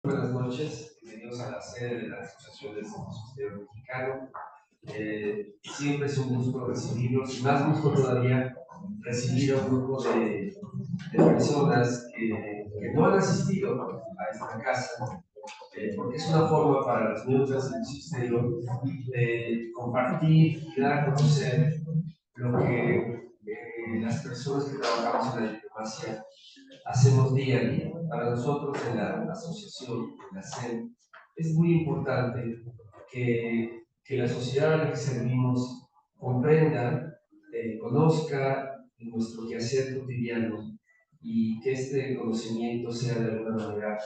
Buenas noches, bienvenidos a la sede de la Asociación del Centro Sostenible Mexicano. Siempre es un gusto recibirlos, y más gusto todavía recibir a un grupo de personas que no han asistido a esta casa, porque es una forma para las miembros del Centro Sostenible de compartir y dar a conocer lo que las personas que trabajamos en la diplomacia hacemos día a día. Para nosotros en la asociación, en la SEM, es muy importante que la sociedad a la que servimos comprenda, conozca nuestro quehacer cotidiano y que este conocimiento sea de alguna manera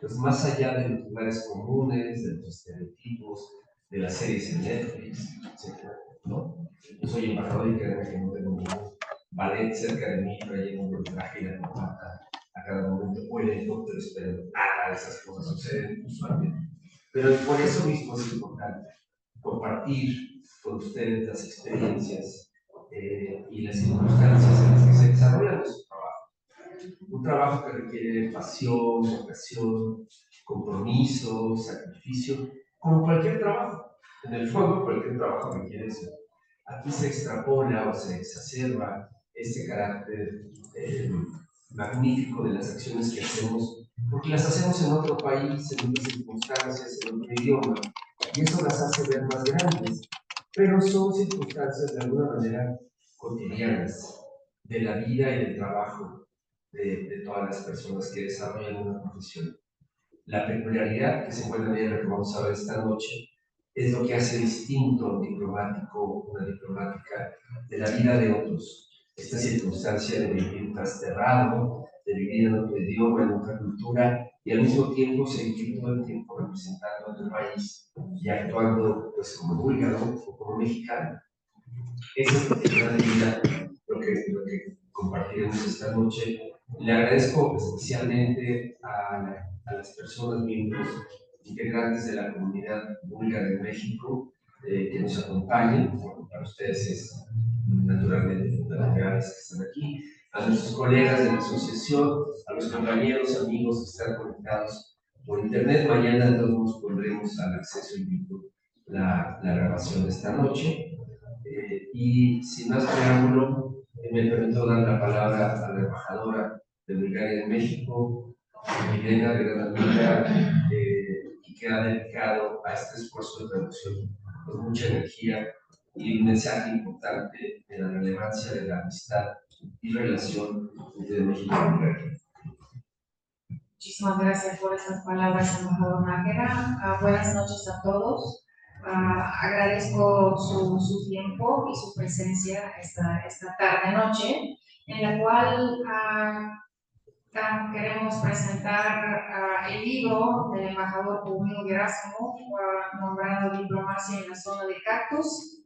pues, más allá de los lugares comunes, de los estereotipos, de las series en Netflix, etc. ¿No? Yo soy embajador y créanme que no tengo ningún ballet cerca de mí trayendo el traje y la corbata a cada momento, o el helicóptero, pero nada de esas cosas suceden usualmente. Pero por eso mismo es importante compartir con ustedes las experiencias y las circunstancias en las que se desarrolla nuestro trabajo. Un trabajo que requiere pasión, vocación, compromiso, sacrificio, como cualquier trabajo. En el fondo, cualquier trabajo requiere eso. Aquí se extrapola o se exacerba este carácter magnífico de las acciones que hacemos, porque las hacemos en otro país, en otras circunstancias, en otro idioma, y eso las hace ver más grandes, pero son circunstancias de alguna manera cotidianas de la vida y del trabajo de todas las personas que desarrollan una profesión. La peculiaridad que se encuentra en la que vamos a ver esta noche es lo que hace distinto a un diplomático, una diplomática, de la vida de otros. Esta circunstancia de vivir trasterrado, de vivir en otro idioma, en otra cultura, y al mismo tiempo seguir todo el tiempo representando a tu país y actuando pues, como búlgaro o como mexicano. Esa es la vida, lo que compartiremos esta noche. Le agradezco especialmente a las personas, miembros, integrantes de la comunidad búlgara de México, que nos acompañan. Para ustedes es naturalmente fundamentales que están aquí. A nuestros colegas de la asociación, a los compañeros, amigos que están conectados por internet. Mañana todos nos pondremos al acceso en YouTube la grabación de esta noche. Y sin más preámbulo, me permito dar la palabra a la embajadora de Bulgaria en México, Milena Granadilla, que ha dedicado a este esfuerzo de traducción con mucha energía y un mensaje importante de la relevancia de la amistad y relación entre México y Bulgaria. Muchísimas gracias por esas palabras, embajador Nájera. Buenas noches a todos. Agradezco su tiempo y su presencia esta tarde-noche, en la cual queremos presentar el libro del embajador Paulino Gerasimo, nombrado Diplomacia en la Zona de Cactus.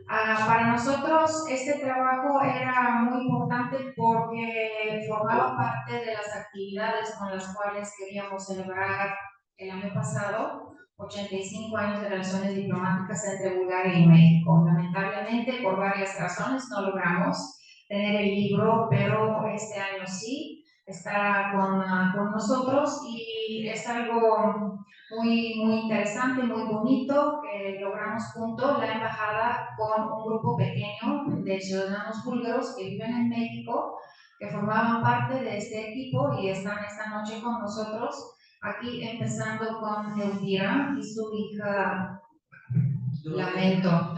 Para nosotros este trabajo era muy importante porque formaba parte de las actividades con las cuales queríamos celebrar el año pasado 85 años de relaciones diplomáticas entre Bulgaria y México. Lamentablemente, por varias razones, no logramos tener el libro, pero este año sí está con nosotros y es algo muy interesante, muy bonito, que logramos juntos la embajada con un grupo pequeño de ciudadanos búlgaros que viven en México, que formaban parte de este equipo y están esta noche con nosotros, aquí empezando con Elvira y su hija, lamento,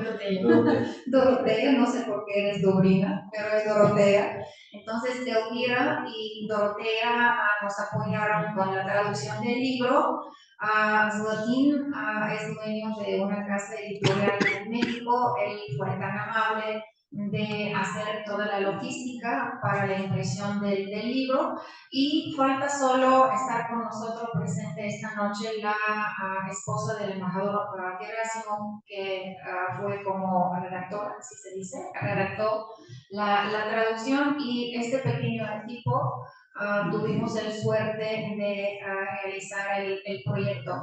Dorotea, no sé por qué eres Dobrina, pero es Dorotea. Entonces, Elvira y Dorotea nos apoyaron con la traducción del libro. Zlatín es dueño de una casa editorial en México. Él fue tan amable de hacer toda la logística para la impresión del libro, y falta solo estar con nosotros presente esta noche la esposa del embajador Gerasimo, que fue como redactora, así se dice, redactó la traducción, y este pequeño equipo tuvimos el suerte de realizar el proyecto.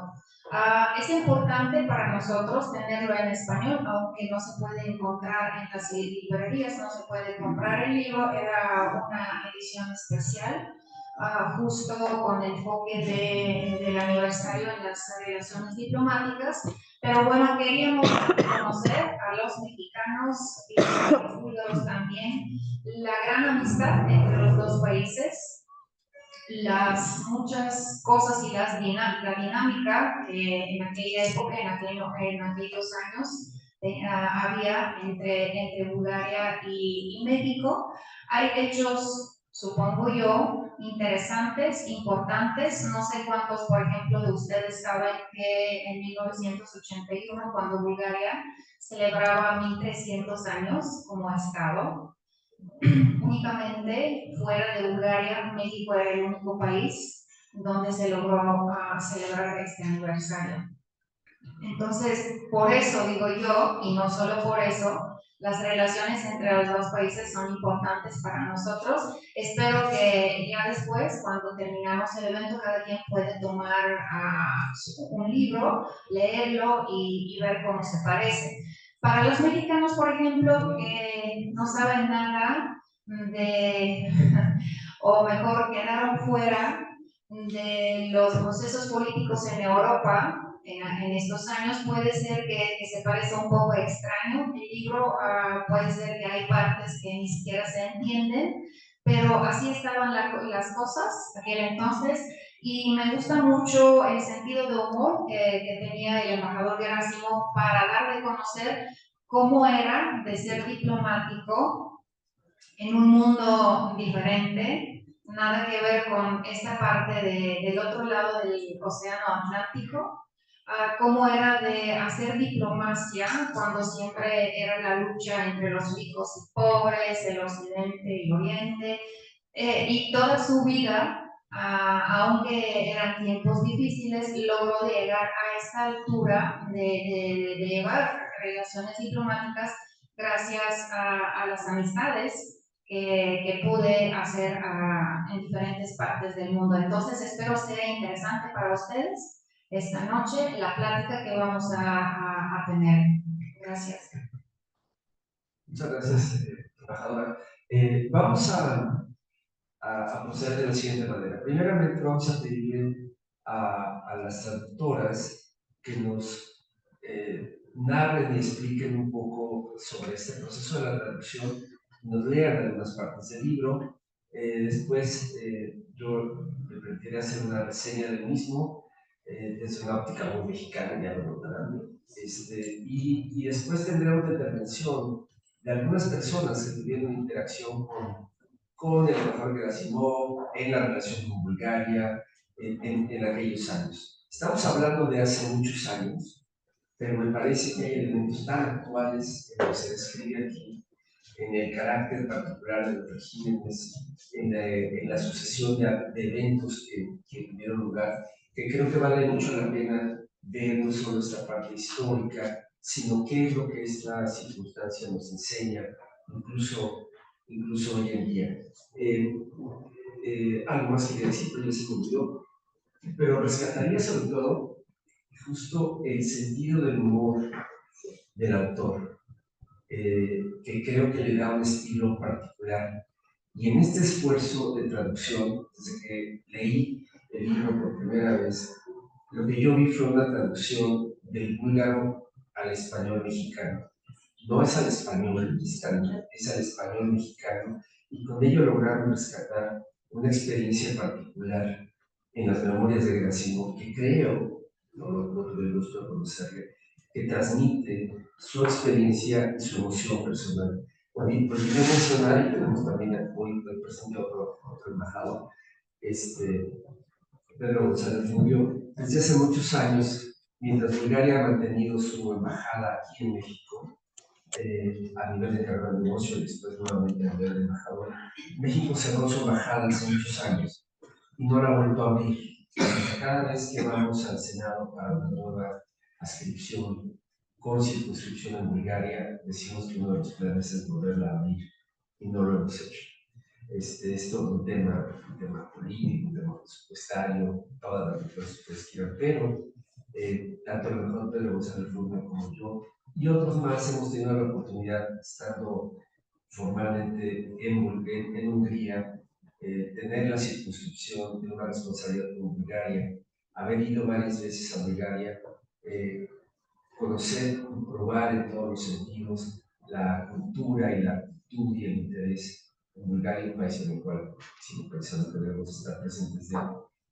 Es importante para nosotros tenerlo en español, aunque no se puede encontrar en las librerías, no se puede comprar el libro. Era una edición especial, justo con el enfoque del aniversario aniversario en las relaciones diplomáticas, pero bueno, queríamos conocer a los mexicanos y a los búlgaros también la gran amistad entre los dos países, las muchas cosas y la dinámica que en aquella época, en aquellos años, había entre Bulgaria y México. Hay hechos, supongo yo, interesantes, importantes. No sé cuántos, por ejemplo, de ustedes saben que en 1981, cuando Bulgaria celebraba 1300 años como Estado, únicamente fuera de Bulgaria, México era el único país donde se logró celebrar este aniversario. Entonces, por eso digo yo, y no solo por eso, las relaciones entre los dos países son importantes para nosotros. Espero que ya después, cuando terminamos el evento, cada quien puede tomar un libro, leerlo y ver cómo se parece. Para los mexicanos, por ejemplo, que no saben nada de, o mejor, quedaron fuera de los procesos políticos en Europa en estos años, puede ser que se parezca un poco extraño. El libro puede ser que hay partes que ni siquiera se entienden, pero así estaban las cosas aquel entonces. Y me gusta mucho el sentido de humor que tenía el embajador Gerásimo para dar de conocer cómo era de ser diplomático en un mundo diferente, nada que ver con esta parte del otro lado del océano Atlántico, cómo era de hacer diplomacia cuando siempre era la lucha entre los ricos y pobres, el occidente y el oriente, y toda su vida, aunque eran tiempos difíciles, logró llegar a esta altura de llevar relaciones diplomáticas gracias a las amistades que pude hacer en diferentes partes del mundo. Entonces espero sea interesante para ustedes esta noche la plática que vamos a tener. Gracias. Muchas gracias, embajadora. Vamos a proceder de la siguiente manera. Primeramente vamos a pedirle a las traductoras que nos narren y expliquen un poco sobre este proceso de la traducción, nos lean algunas partes del libro. Después yo me permitiré hacer una reseña del mismo desde una óptica muy mexicana, ya lo notarán. Y después tendremos una intervención de algunas personas que tuvieron interacción con el embajador Gerasimov en la relación con Bulgaria en aquellos años. Estamos hablando de hace muchos años, pero me parece que hay elementos tan actuales en lo que se describe aquí, en el carácter particular de los regímenes, en la sucesión de eventos que tuvieron lugar, que creo que vale mucho la pena ver no solo esta parte histórica, sino qué es lo que esta circunstancia nos enseña, incluso hoy en día. Algo más quería decir, pero ya se me olvidó, pero rescataría sobre todo justo el sentido del humor del autor, que creo que le da un estilo particular. Y en este esfuerzo de traducción, desde que leí el libro por primera vez, lo que yo vi fue una traducción del búlgaro al español mexicano. No es al español distante, es al español mexicano, y con ello lograron rescatar una experiencia particular en las memorias de Gerasimov, que creo, no tuve el gusto de conocerle, que transmite su experiencia y su emoción personal. Porque yo mencionar, y tenemos también hoy presente otro embajador, Pedro González Rubio, desde hace muchos años, mientras Bulgaria ha mantenido su embajada aquí en México, a nivel de encargado de negocio y después nuevamente a nivel de embajador, México cerró su embajada hace muchos años y no la ha vuelto a abrir. Cada vez que vamos al Senado para una nueva adscripción con circunscripción en Bulgaria, decimos que uno de los planes es volverla a abrir y no lo hemos hecho. Es todo un tema político, un tema presupuestario, todas las cosas que ustedes quieran, pero tanto el embajador Pedro González Rubio como yo y otros más hemos tenido la oportunidad, estando formalmente en Hungría, tener la circunscripción de una responsabilidad con Bulgaria haber ido varias veces a Bulgaria, conocer, probar en todos los sentidos la cultura y la actitud y el interés en Bulgaria, un país en el cual sigo pensando que debemos estar presentes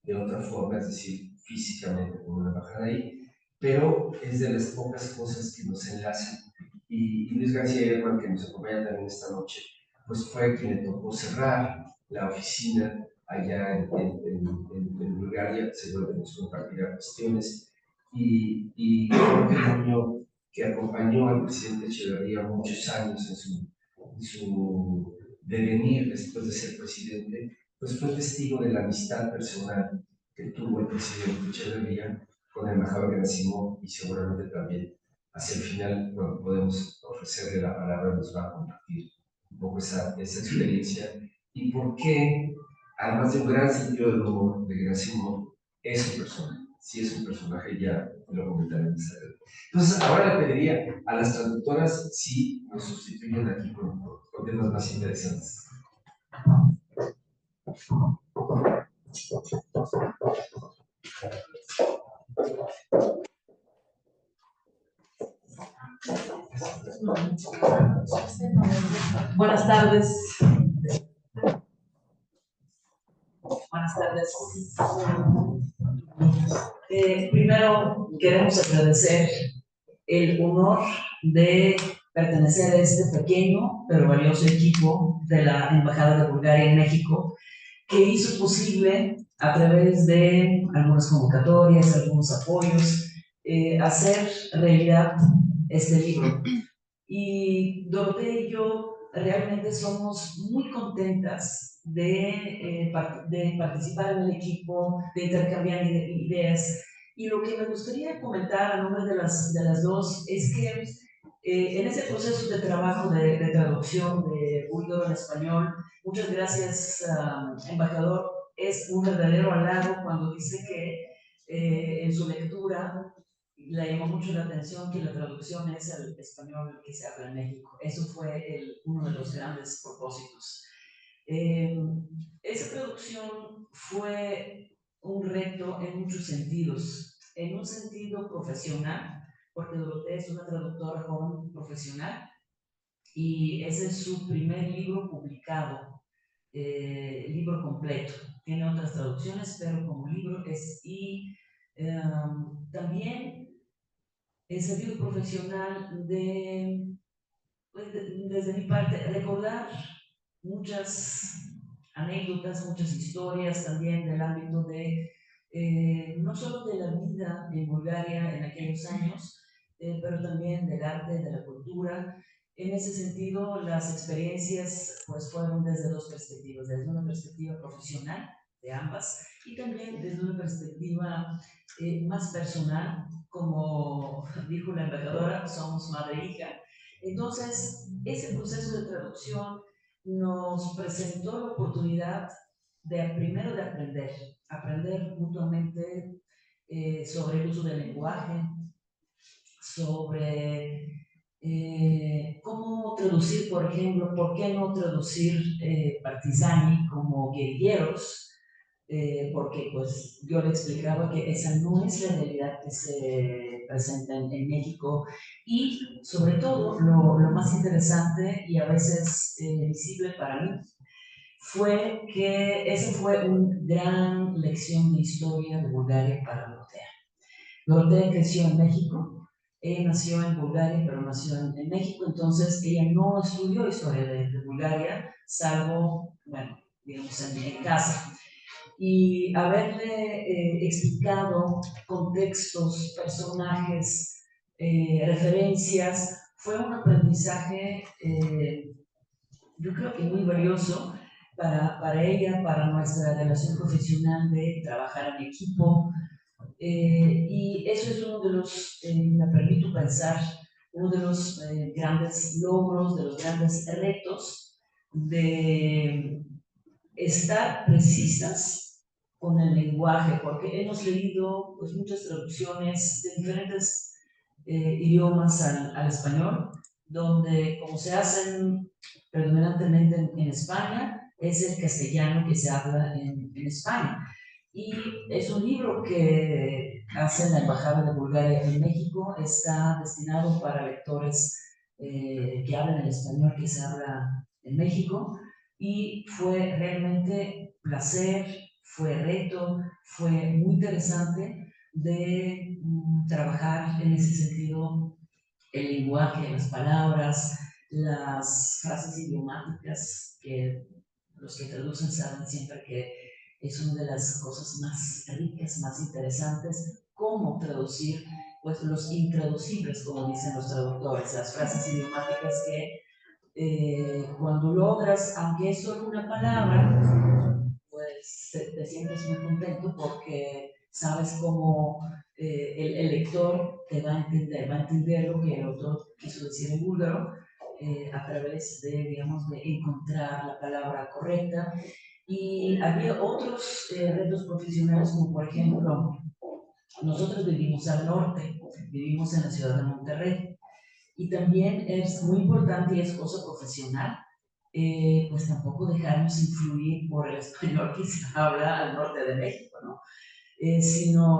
de otra forma, es decir, físicamente con una embajada ahí, pero es de las pocas cosas que nos enlazan. Y Luis García Herman, que nos acompaña también esta noche, pues fue quien le tocó cerrar la oficina allá en Bulgaria, seguro que nos compartirá cuestiones, y Jorge Nuño, que acompañó al presidente Echeverría muchos años en su devenir después de ser presidente, pues fue testigo de la amistad personal que tuvo el presidente Echeverría con el embajador Gerasimov, y seguramente también hacia el final, cuando podemos ofrecerle la palabra, nos va a compartir un poco esa experiencia y por qué, además de un gran sentido del humor de Gerasimov, es un personaje. Si es un personaje, ya lo comentaré más adelante. Entonces, ahora le pediría a las traductoras si nos sustituyen aquí con temas más interesantes. Buenas tardes. Buenas tardes. Primero queremos agradecer el honor de pertenecer a este pequeño pero valioso equipo de la Embajada de Bulgaria en México, que hizo posible a través de algunas convocatorias, algunos apoyos, hacer realidad este libro. Y Dorotea y yo realmente somos muy contentas de participar en el equipo, de intercambiar ideas. Y lo que me gustaría comentar a nombre de las dos es que en ese proceso de trabajo de traducción de búlgaro en español, muchas gracias, embajador, es un verdadero halago cuando dice que en su lectura le llamó mucho la atención que la traducción es el español que se habla en México. Eso fue uno de los grandes propósitos. Esa traducción fue un reto en muchos sentidos. En un sentido profesional, porque Dorotea es una traductora joven profesional y ese es su primer libro publicado, libro completo. Tiene otras traducciones, pero como libro es. Y también el sentido profesional desde mi parte, recordar muchas anécdotas, muchas historias también del ámbito de, no solo de la vida en Bulgaria en aquellos años, pero también del arte, de la cultura. En ese sentido, las experiencias pues fueron desde dos perspectivas, desde una perspectiva profesional de ambas y también desde una perspectiva más personal, como dijo la embajadora, somos madre e hija. Entonces, ese proceso de traducción nos presentó la oportunidad de primero de aprender mutuamente sobre el uso del lenguaje, sobre cómo traducir, por ejemplo, por qué no traducir partisani como guerrilleros, porque pues yo le explicaba que esa no es la realidad que se presenta en México y sobre todo lo más interesante y a veces visible para mí fue que esa fue una gran lección de historia de Bulgaria para Dorotea. Dorotea creció en México, ella nació en Bulgaria, pero nació en México, entonces ella no estudió historia de Bulgaria, salvo, bueno, digamos, en casa. Y haberle explicado contextos, personajes, referencias, fue un aprendizaje, yo creo que muy valioso para ella, para nuestra relación profesional de trabajar en equipo. Y eso es uno de los, me permito pensar, uno de los grandes logros, de los grandes retos de estar precisas con el lenguaje, porque hemos leído pues, muchas traducciones de diferentes idiomas al español, donde como se hacen predominantemente en España, es el castellano que se habla en España. Y es un libro que hace la Embajada de Bulgaria en México, está destinado para lectores que hablan el español que se habla en México, y fue realmente placer, fue reto, fue muy interesante de trabajar en ese sentido el lenguaje, las palabras, las frases idiomáticas, que los que traducen saben siempre que es una de las cosas más ricas, más interesantes, cómo traducir pues los intraducibles, como dicen los traductores, las frases idiomáticas que cuando logras, aunque es solo una palabra, pues te sientes muy contento porque sabes cómo el lector te va a entender lo que el autor quiso decir en búlgaro a través de, digamos, de encontrar la palabra correcta. Y había otros retos profesionales, como por ejemplo, nosotros vivimos al norte, vivimos en la ciudad de Monterrey, y también es muy importante y es cosa profesional, pues tampoco dejarnos influir por el español que se habla al norte de México, ¿no? Sino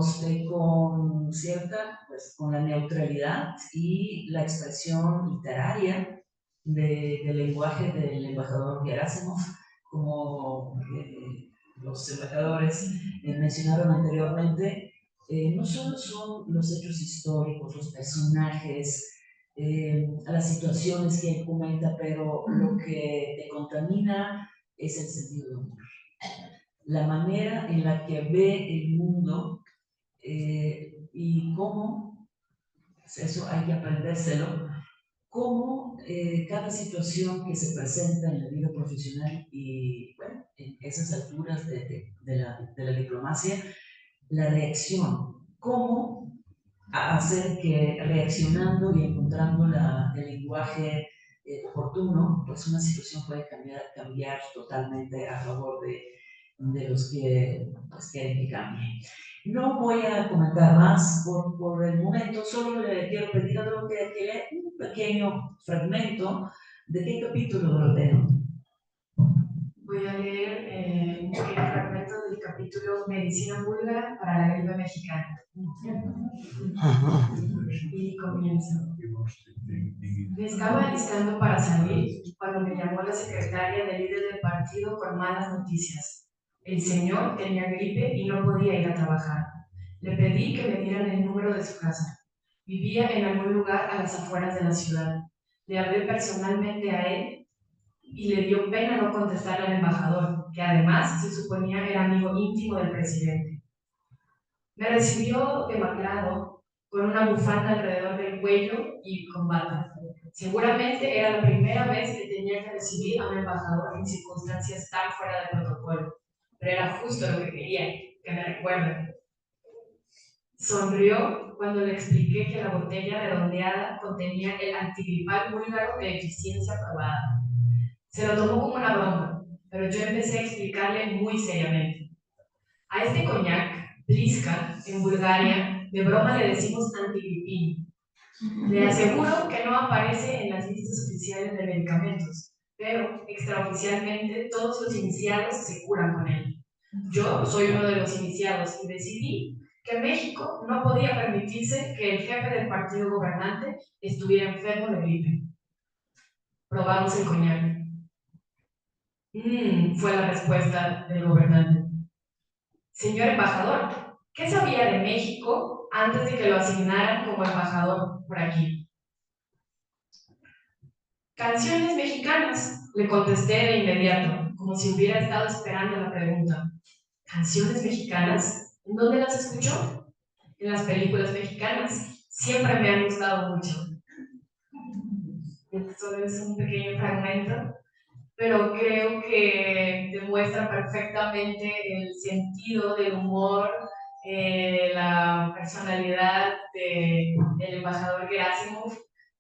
con cierta, pues con la neutralidad y la expresión literaria del lenguaje del embajador Gerasimov, como los embajadores mencionaron anteriormente. No solo son los hechos históricos, los personajes, las situaciones que él comenta, pero lo que te contamina es el sentido de humor, la manera en la que ve el mundo, y cómo, pues eso hay que aprendérselo, cómo cada situación que se presenta en la vida profesional y bueno, en esas alturas de la diplomacia, la reacción, cómo hacer que reaccionando y encontrando el lenguaje oportuno, pues una situación puede cambiar totalmente a favor de los que pues, quieren que cambie. No voy a comentar más por el momento, solo le quiero pedir a Dorotea que lea un pequeño fragmento de qué capítulo, Dorotea. Voy a leer un pequeño fragmento del capítulo Medicina búlgara para la gripe mexicana. Y comienzo. Me estaba alistando para salir cuando me llamó la secretaria del líder del partido con malas noticias. El señor tenía gripe y no podía ir a trabajar. Le pedí que me dieran el número de su casa. Vivía en algún lugar a las afueras de la ciudad. Le hablé personalmente a él y le dio pena no contestar al embajador, que además se suponía era amigo íntimo del presidente. Me recibió demacrado, con una bufanda alrededor del cuello y con bata. Seguramente era la primera vez que tenía que recibir a un embajador en circunstancias tan fuera de protocolo, pero era justo lo que quería, que me recuerden. Sonrió cuando le expliqué que la botella redondeada contenía el antigripal búlgaro de eficiencia probada. Se lo tomó como una broma, pero yo empecé a explicarle muy seriamente. A este coñac, Pliska, en Bulgaria, de broma le decimos antigripín. Le aseguro que no aparece en las listas oficiales de medicamentos, pero extraoficialmente todos los iniciados se curan con él. Yo soy uno de los iniciados y decidí que México no podía permitirse que el jefe del partido gobernante estuviera enfermo de gripe. Probamos el coñac. Fue la respuesta del gobernante. Señor embajador, ¿qué sabía de México antes de que lo asignaran como embajador por aquí? Canciones mexicanas, le contesté de inmediato, como si hubiera estado esperando la pregunta. ¿Canciones mexicanas? ¿En dónde las escuchó? En las películas mexicanas. Siempre me han gustado mucho. Esto es un pequeño fragmento, pero creo que demuestra perfectamente el sentido del humor, la personalidad del embajador Gerasimov,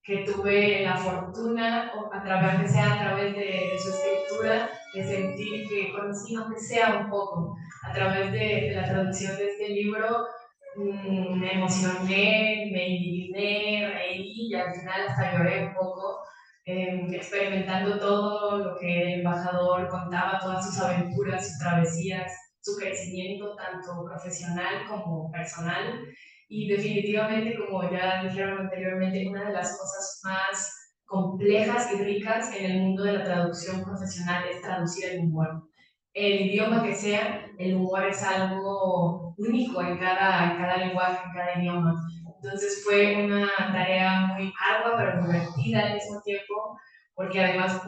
que tuve la fortuna, aunque sea a través de su escritura, de sentir que conocí, aunque sea un poco, a través de la traducción de este libro. Me emocioné, me indigné, reí y al final hasta lloré un poco, experimentando todo lo que el embajador contaba, todas sus aventuras, sus travesías, su crecimiento tanto profesional como personal. Y definitivamente, como ya dijeron anteriormente, una de las cosas más complejas y ricas en el mundo de la traducción profesional es traducir el humor. El idioma que sea, el humor es algo único en cada lenguaje, en cada idioma. Entonces fue una tarea muy ardua, pero divertida al mismo tiempo, porque además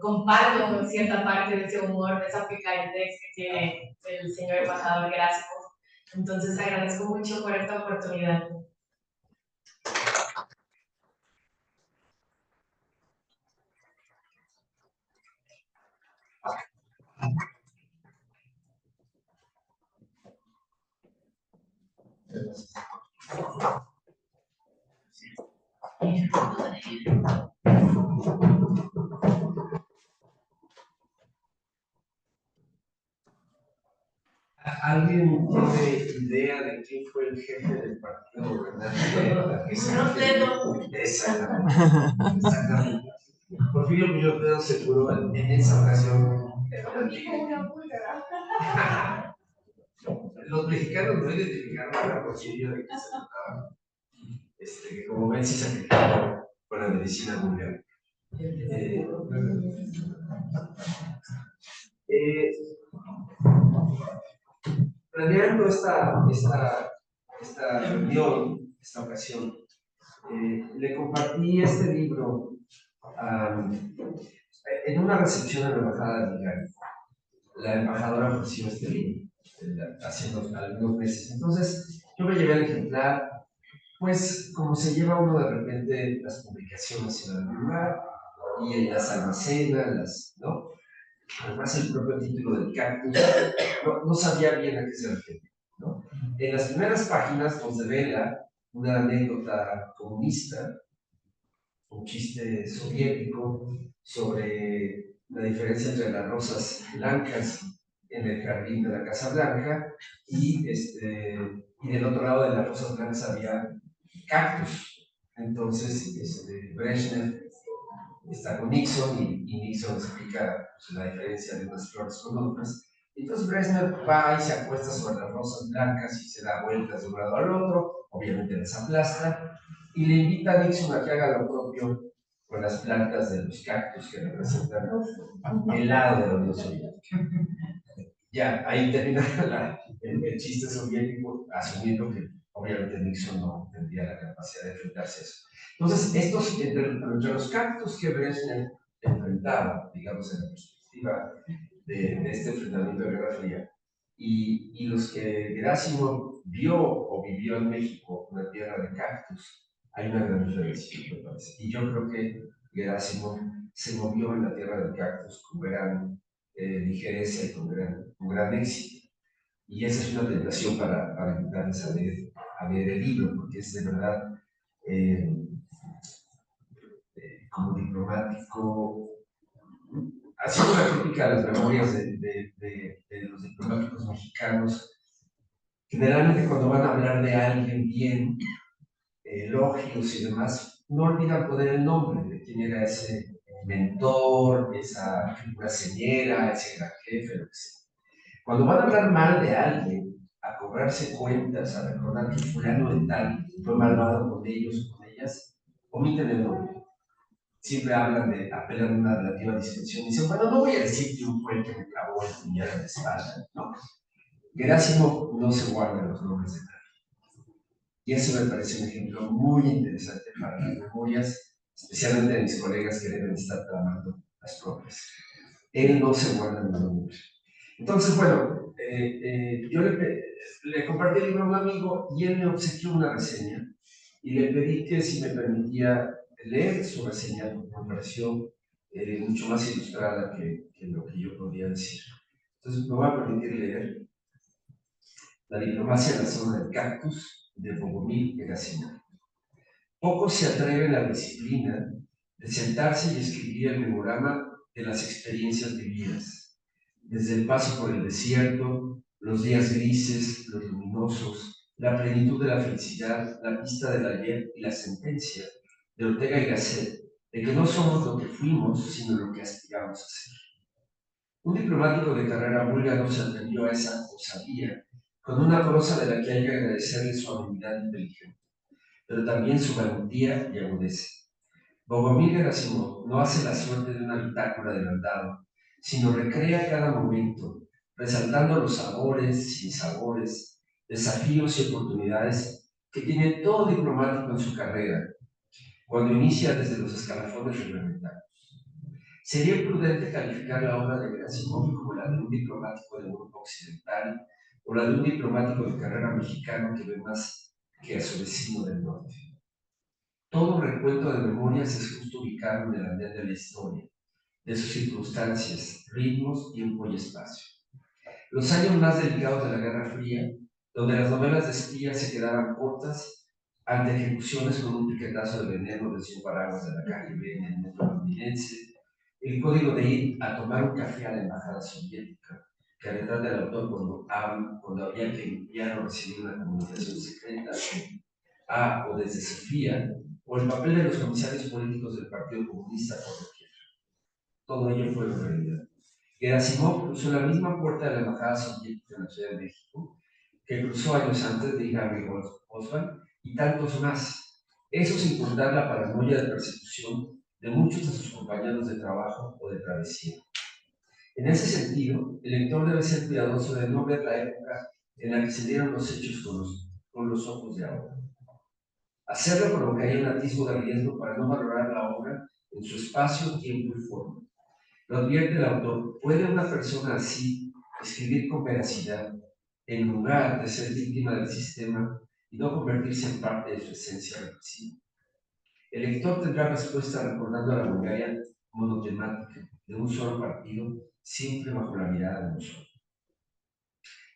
comparto cierta parte de ese humor, de esa picardez que tiene el señor embajador Gráfico. Entonces agradezco mucho por esta oportunidad. ¿Alguien tiene idea de quién fue el jefe del partido gobernante? Exactamente. Exactamente. Porfirio Muñoz seguro en esa ocasión. Los mexicanos no identificaron a Porfirio de que se trataba. Que como ven, sí sacrificó con la medicina mundial. Planeando esta reunión, esta ocasión, le compartí este libro en una recepción en la Embajada de Nicaragua. La embajadora ofreció este libro hace algunos meses. Entonces, yo me llevé el ejemplar, pues como se lleva uno de repente las publicaciones en algún lugar y las almacena, ¿no? Además, el propio título del cactus, no sabía bien a qué se refería, ¿no? En las primeras páginas nos devela una anécdota comunista, un chiste soviético sobre la diferencia entre las rosas blancas en el jardín de la Casa Blanca y del otro lado de las rosas blancas había cactus. Entonces, Brezhnev está con Nixon y Nixon explica pues, la diferencia de unas flores con otras. Entonces Brezhnev va y se acuesta sobre las rosas blancas y se da vueltas de un lado al otro, obviamente las aplasta, y le invita a Nixon a que haga lo propio con las plantas de los cactus que representan el lado de la Unión Soviética. Ya, ahí termina el chiste soviético, asumiendo que obviamente Nixon no tendría la capacidad de enfrentarse a eso. Entonces, entre los cactus que Brezhnev enfrentaba, digamos, en la perspectiva de este enfrentamiento de Guerra Fría, y los que Gerasimov vio o vivió en México, una tierra de cactus, hay una gran diferencia, me parece. Y yo creo que Gerasimov se movió en la tierra del cactus con gran ligereza y con gran éxito. Y esa es una tentación para invitarles a leer el libro, porque es de verdad, como diplomático, haciendo una crítica a las memorias de los diplomáticos mexicanos. Generalmente cuando van a hablar de alguien bien, elogios y demás, no olvidan poner el nombre de quién era ese mentor, esa figura señera, ese gran jefe, lo que sea. Cuando van a hablar mal de alguien, a cobrarse cuentas, a recordar que fulano de tal fue malvado con ellos o con ellas, omiten el nombre. Siempre apelan a una relativa discreción y dicen, bueno, no voy a decir que un fue el que me clavó el puñal en la espalda, ¿no? Gerasimov no se guarda los nombres de nadie. Y eso me parece un ejemplo muy interesante para las memorias, especialmente de mis colegas que deben estar tramando las propias. Él no se guarda los nombres. Entonces, bueno, yo le compartí el libro a un amigo y él me obsequió una reseña y le pedí que si me permitía leer su reseña, porque me pareció mucho más ilustrada que lo que yo podía decir. Entonces, me voy a permitir leer La diplomacia en la zona del cactus de Bogomil Gerasimov. Pocos se atreven a la disciplina de sentarse y escribir el memorama de las experiencias vividas, desde el paso por el desierto, los días grises, los luminosos, la plenitud de la felicidad, la pista del ayer y la sentencia de Ortega y Gasset de que no somos lo que fuimos, sino lo que aspiramos a ser. Un diplomático de carrera búlgaro se atrevió a esa osadía, con una prosa de la que hay que agradecerle su habilidad inteligente, pero también su valentía y agudeza. Bogomil Gerasimov no hace la suerte de una bitácora de mandado, sino recrea cada momento, resaltando los sabores, sinsabores, desafíos y oportunidades que tiene todo diplomático en su carrera, cuando inicia desde los escalafones reglamentarios. Sería imprudente calificar la obra de Gerasimov como la de un diplomático de Europa Occidental o la de un diplomático de carrera mexicano que ve más que a su vecino del norte. Todo recuento de memorias es justo ubicarlo en el andén de la historia, de sus circunstancias, ritmos, tiempo y espacio. Los años más delicados de la Guerra Fría, donde las novelas de espías se quedaban cortas ante ejecuciones con un piquetazo de veneno desde un paraguas de la KGB en el metro londinense, el código de ir a tomar un café a la embajada soviética, que retrata el autor cuando había que enviar o recibir una comunicación secreta o desde Sofía, o el papel de los comisarios políticos del Partido Comunista por doquier. Todo ello fue una realidad. Gerasimov cruzó la misma puerta de la embajada soviética en la Ciudad de México, que cruzó años antes de Harry Oswald y tantos más. Eso sin contar la paranoia de persecución de muchos de sus compañeros de trabajo o de travesía. En ese sentido, el lector debe ser cuidadoso de no ver la época en la que se dieron los hechos con los ojos de ahora. Hacerlo provocaría un atisbo de riesgo para no valorar la obra en su espacio, tiempo y forma. Lo advierte el autor: ¿puede una persona así escribir con veracidad en lugar de ser víctima del sistema y no convertirse en parte de su esencia represiva? El lector tendrá respuesta recordando a la Bulgaria monotemática, de un solo partido, siempre bajo la mirada de nosotros.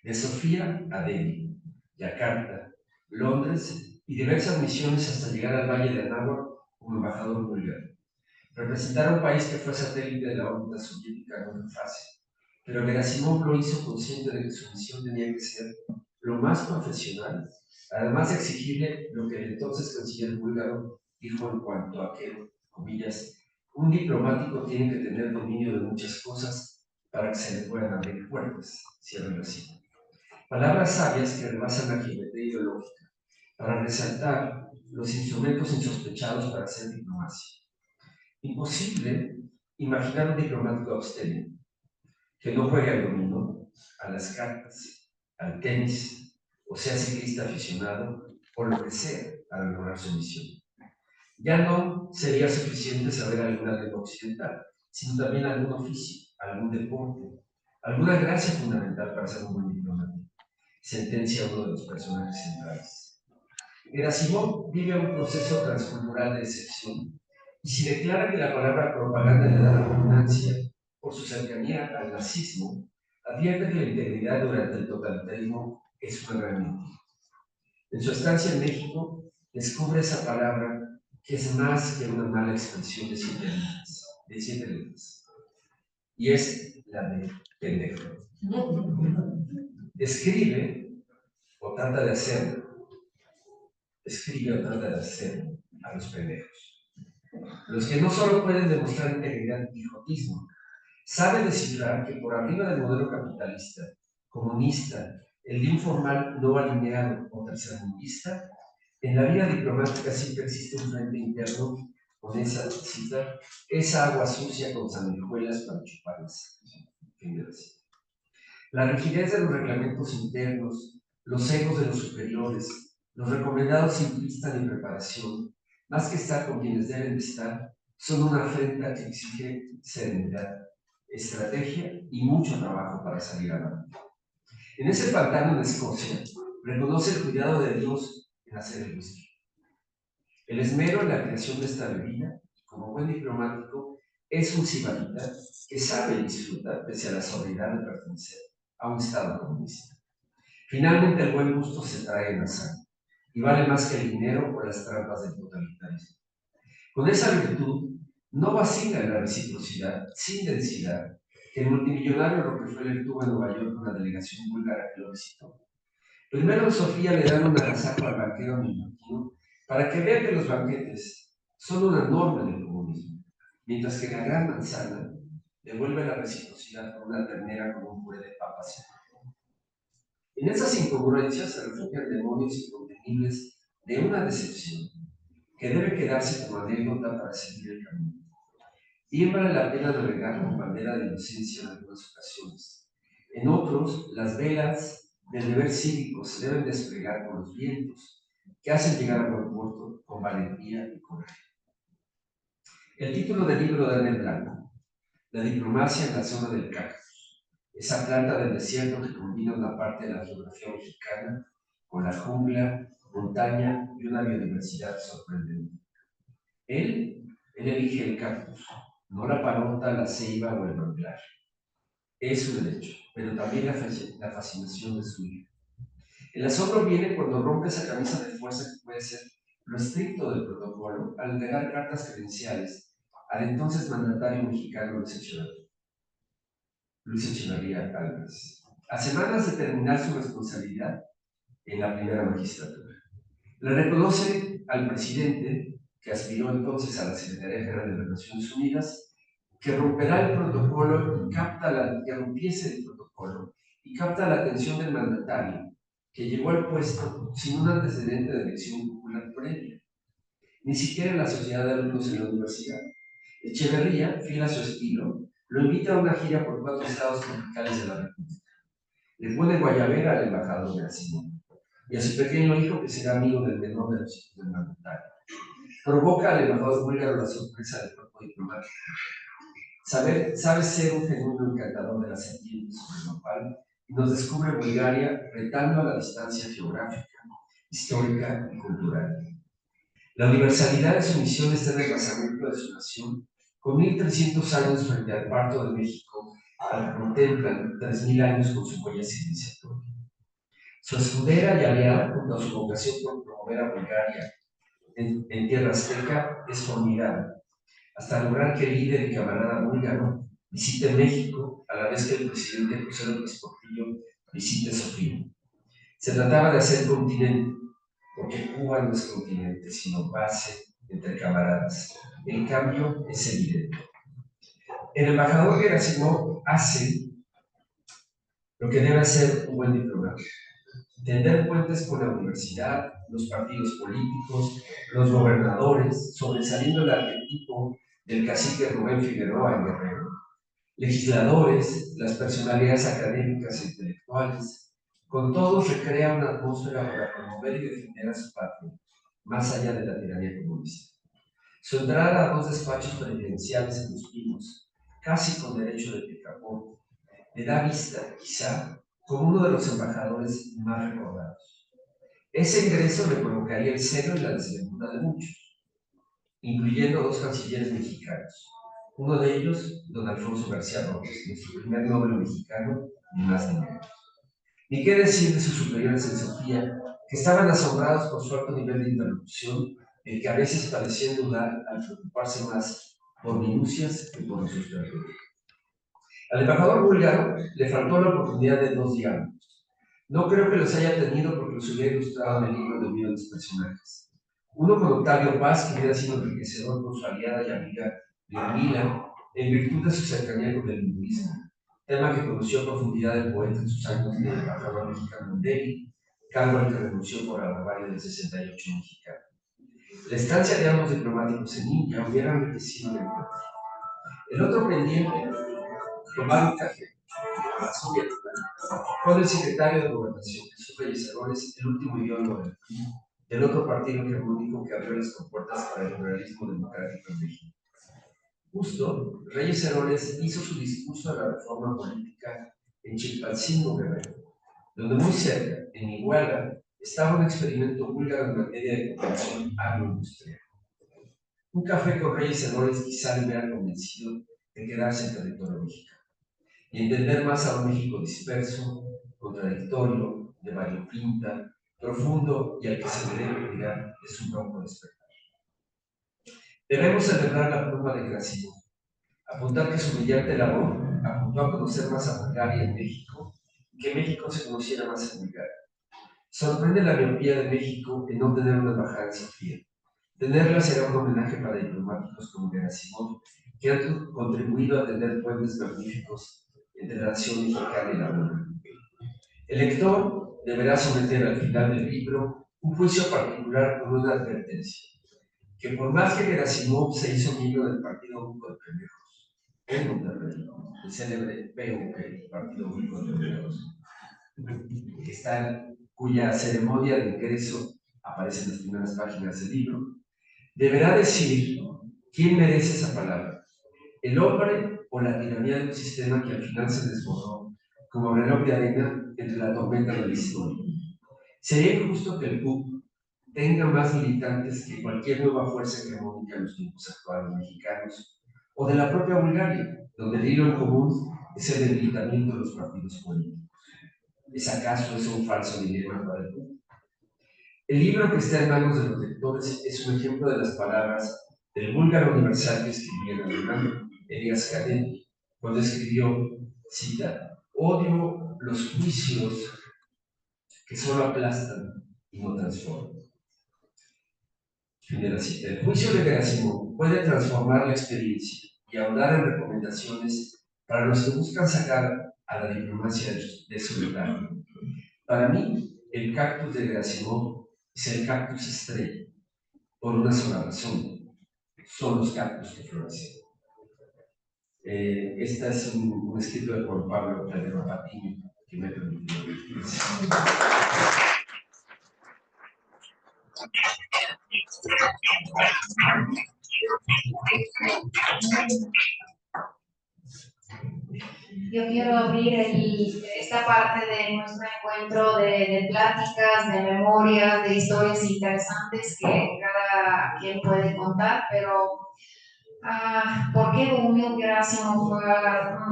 De Sofía a Delhi, Yakarta, Londres y diversas misiones hasta llegar al Valle de Anáhuac como embajador búlgaro. Representar a un país que fue satélite de la órbita soviética no fue fácil, pero Gerasimov lo hizo consciente de que su misión tenía que ser lo más profesional, además de exigirle lo que el entonces canciller búlgaro dijo en cuanto a que, comillas, un diplomático tiene que tener dominio de muchas cosas para que se le puedan abrir puertas, cierra la cita. Palabras sabias que rebasan la geometría ideológica, para resaltar los instrumentos insospechados para hacer diplomacia. Imposible imaginar un diplomático abstemio que no juegue al dominó, a las cartas, al tenis, o sea ciclista aficionado, o lo que sea para lograr su misión. Ya no sería suficiente saber alguna lengua occidental, sino también algún oficio, algún deporte, alguna gracia fundamental para ser un buen diplomático, sentencia uno de los personajes centrales. Gerasimov vive un proceso transcultural de excepción, y si declara que la palabra propaganda le da repugnancia por su cercanía al nazismo, advierte que la integridad durante el totalitarismo es una gran mentira. En su estancia en México, descubre esa palabra que es más que una mala expresión de 7 letras, y es la de pendejo. Escribe o trata de hacerlo a los pendejos. Los que no solo pueden demostrar integridad y quijotismo, saben descifrar que por arriba del modelo capitalista, comunista, el de informal no alineado o tercermundista, en la vida diplomática siempre existe un frente interno con esa cita, esa agua sucia con sanguijuelas para chuparlas. La rigidez de los reglamentos internos, los egos de los superiores, los recomendados sin pista ni preparación, más que estar con quienes deben de estar, son una afrenta que exige serenidad, estrategia y mucho trabajo para salir adelante. En ese pantano de Escocia, reconoce el cuidado de Dios en hacer el whisky. El esmero en la creación de esta bebida, como buen diplomático, es un sibarita que sabe y disfruta pese a la sobriedad de pertenecer a un Estado comunista. Finalmente, el buen gusto se trae en la sangre y vale más que el dinero o las trampas del totalitarismo. Con esa virtud, no vacila en la reciprocidad, sin densidad, que el multimillonario Rockefeller tuvo en Nueva York una delegación búlgara que lo visitó. Primero en Sofía le dan un agasajo al banquero neoyorquino para que vea que los banquetes son una norma del comunismo, mientras que en la Gran Manzana devuelve la reciprocidad con una ternera con un puré de papas. En esas incongruencias se refugian demonios incontenibles de una decepción que debe quedarse como anécdota para seguir el camino. Bien vale la pena navegar con bandera de inocencia en algunas ocasiones. En otros, las velas del deber cívico se deben desplegar con los vientos que hacen llegar a buen puerto con valentía y coraje. El título del libro da en el blanco: La diplomacia en la zona del cactus, esa planta del desierto que combina una parte de la geografía mexicana con la jungla, montaña y una biodiversidad sorprendente. Él elige el cactus, no la palota, la ceiba o el manglar. Es su derecho, pero también la fascinación de su hija. El asombro viene cuando rompe esa camisa de fuerza que puede ser lo estricto del protocolo al entregar cartas credenciales al entonces mandatario mexicano Luis Echeverría Álvarez, a semanas de terminar su responsabilidad en la primera magistratura. Le reconoce al presidente, que aspiró entonces a la Secretaría General de las Naciones Unidas, que romperá el protocolo que rompiese el protocolo y capta la atención del mandatario, que llegó al puesto sin un antecedente de elección popular previa, ni siquiera en la sociedad de alumnos en la universidad. Echeverría, fiel a su estilo, lo invita a una gira por 4 estados tropicales de la República. Le pone guayabera al embajador de Simón y a su pequeño hijo, que será amigo del menor de los hijos del mandatario. Provoca al embajador búlgaro la sorpresa del cuerpo diplomático. Sabe ser un genuino encantador de las serpientes sobre el nopal y nos descubre Bulgaria retando a la distancia geográfica, histórica y cultural. La universalidad de su misión está en el basamento de su nación, con 1300 años frente al parto de México, al que contemplan 3000 años con su huella civilizatoria. Su escudera y aliada, junto a su vocación por promover a Bulgaria en tierra azteca, es formidable, hasta lograr que el líder y camarada búlgaro visite México a la vez que el presidente José López Portillo visite Sofía. Se trataba de hacer continente, porque Cuba no es continente, sino base entre camaradas. El cambio es evidente. El embajador Gerasimov hace lo que debe hacer un buen diplomático: tender puentes con la universidad, los partidos políticos, los gobernadores, sobresaliendo el arquetipo del cacique Rubén Figueroa en Guerrero, legisladores, las personalidades académicas e intelectuales. Con todos recrea una atmósfera para promover y defender a su patria, más allá de la tiranía comunista. Su entrada a 2 despachos presidenciales en Los Pinos, casi con derecho de picaporte, le da vista, quizá, como uno de los embajadores más recordados. Ese ingreso le provocaría el celo y la desventura de muchos, incluyendo 2 cancilleres mexicanos. Uno de ellos, don Alfonso García Robles, nuestro primer noble mexicano, ni más ni menos. Ni qué decir de sus superiores en Sofía, que estaban asombrados por su alto nivel de interlocución, el que a veces parecían dudar al preocuparse más por minucias que por sus territorios. Al embajador búlgaro le faltó la oportunidad de 2 diálogos. No creo que los haya tenido porque los hubiera ilustrado en el libro debido a los personajes. Uno con Octavio Paz, que hubiera sido enriquecedor con su aliada y amiga Lyudmila, en virtud de su cercanía con el hinduismo, tema que conoció a profundidad el poeta en sus años de embajador mexicano en Delhi, cargo al que renunció por la barbarie del 68 mexicano. La estancia de ambos diplomáticos en India hubiera enriquecido el encuentro. El otro pendiente, tomar un café a la soviética, con el secretario de Gobernación, Jesús Reyes Heroles, el último ideólogo del PRI, del otro partido hegemónico que abrió las compuertas para el pluralismo democrático en México. Justo, Reyes Heroles hizo su discurso de la reforma política en Chilpancingo, Guerrero, donde muy cerca, en Iguala, estaba un experimento búlgaro en materia de cooperación agroindustrial. Un café con Reyes Heroles quizá le hubiera convencido de quedarse en territorio mexicano y entender más a un México disperso, contradictorio, de variopinta, profundo y al que se le debe cuidar de su propio despertar. Debemos celebrar la pluma de Krasnov, apuntar que su brillante labor apuntó a conocer más a Bulgaria en México y que México se conociera más en Bulgaria. Sorprende la miopía de México en no tener una embajada en Sofía. Tenerla será un homenaje para diplomáticos como Gerasimov, que han contribuido a tener puentes magníficos entre la nación mexicana y la Búlgara. El lector deberá someter al final del libro un juicio particular con una advertencia, que por más que Gerasimov se hizo miembro del Partido Único de Pendejos en Monterrey, el célebre PUP, Partido Único de Pendejos, cuya ceremonia de ingreso aparece en las primeras páginas del libro, deberá decidir quién merece esa palabra, el hombre o la tiranía de un sistema que al final se desbordó como reloj de arena entre la tormenta de la historia. Sería injusto que el PUC tenga más militantes que cualquier nueva fuerza hegemónica en los tiempos actuales mexicanos, o de la propia Bulgaria, donde el hilo en común es el debilitamiento de los partidos políticos. ¿Es acaso eso un falso dilema para el PUC? El libro que está en manos de los lectores es un ejemplo de las palabras del búlgaro universal que escribía en alemán, Elias Canetti, cuando escribió, cita, odio los juicios que solo aplastan y no transforman. Fin de la cita. El juicio de Gerasimov puede transformar la experiencia y ahondar en recomendaciones para los que buscan sacar a la diplomacia de su letargo. Para mí, el cactus de Gerasimov es el cactus estrella, por una sola razón: son los cactus que florecen. Este es un escrito de Juan Pablo Calderón Patiño, que me permitió decir. Yo quiero abrir esta parte de nuestro encuentro de pláticas, de memorias, de historias interesantes que cada quien puede contar, pero ¿por qué Bohumil Gerasimov?